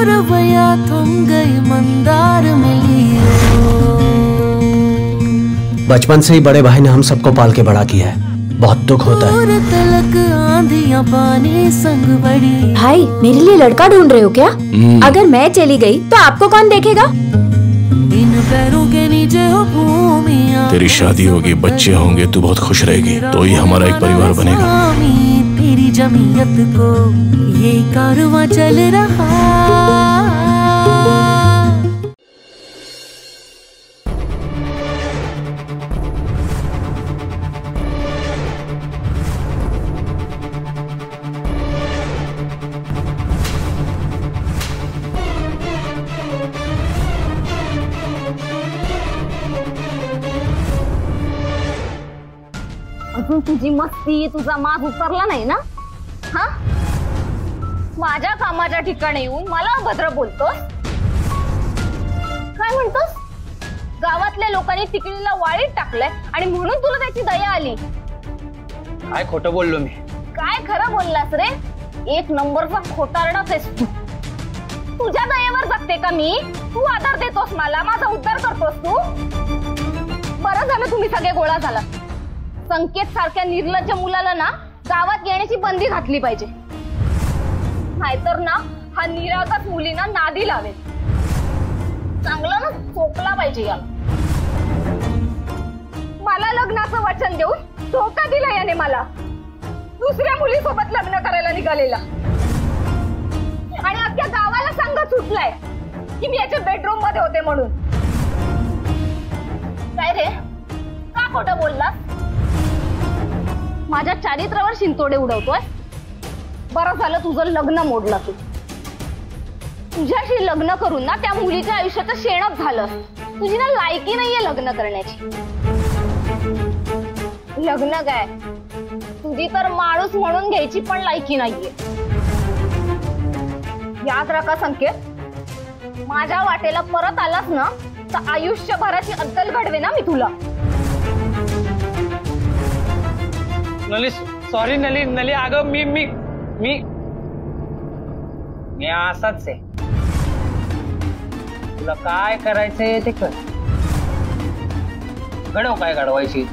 रवैया थम गई मंदार मिली। बचपन से ही बड़े भाई ने हम सबको पाल के बड़ा किया है, बहुत दुख होता है। तलक आंधियां पानी संग बड़ी। भाई मेरे लिए लड़का ढूंढ रहे हो क्या? अगर मैं चली गई तो आपको कौन देखेगा? इन पैरों के नीचे हो भूमियां। तेरी शादी होगी, बच्चे होंगे, तू बहुत खुश रहेगी, तो ही हमारा एक परिवार बनेगा। तेरी जमीयत को ये कारवां चल रहा। अजून तुझी मस्ती, तुझा माज उतरला नाही ना? हा, माझ्या कामाच्या ठिकाणी येऊन मला अभद्र बोलतोस? काय म्हणतोस? गावातल्या लोकांनी तिकडीला वाळीत टाकलंय आणि म्हणून तुला त्याची दया आली? काय खोटं बोललो मी? काय खरं बोललास रे? एक नंबरचा खोटारडाच आहेस तू. तुझ्या दयेवर जगते का मी? तू आधार देतोस मला, माझा उद्धार करतोस तू. बरं झालं तुम्ही सगळे गोळा झाला. संकेत सारख्या निर्लज्ज मुलाला ना गावात येण्याची बंदी घातली पाहिजे, नाहीतर ना हा निरागस मुलींना नादी लावेल. चांगला ना चोपला पाहिजे याला. मला लग्नाचं वचन देऊन धोका दिला याने मला. दुसऱ्या मुलीसोबत लग्न करायला निघालेला आणि अख्ख्या गावाला सांगत सुटलाय की मी याच्या बेडरूम मध्ये होते म्हणून. काय रे, का खोटं बोललास? माझ्या चारित्र्यावर शिंतोडे उडवतोय. बरं झालं तुझं लग्न मोडलं. तुझ्याशी लग्न करून ना त्या मुलीच्या आयुष्याचं शेणच झालं. तुझी ना लायकी नाहीये लग्न करण्याची. लग्न काय, तुझी तर माणूस म्हणून घ्यायची पण लायकी नाहीये. याद राखा संकेत, माझ्या वाटेला परत आलास ना तर आयुष्यभराची अद्दल घडवे ना मी तुला. नली सॉरी नली नली, अगं मी मी मी मी असाच आहे. तुला काय करायचंय ते कर. घडव काय घडवायची.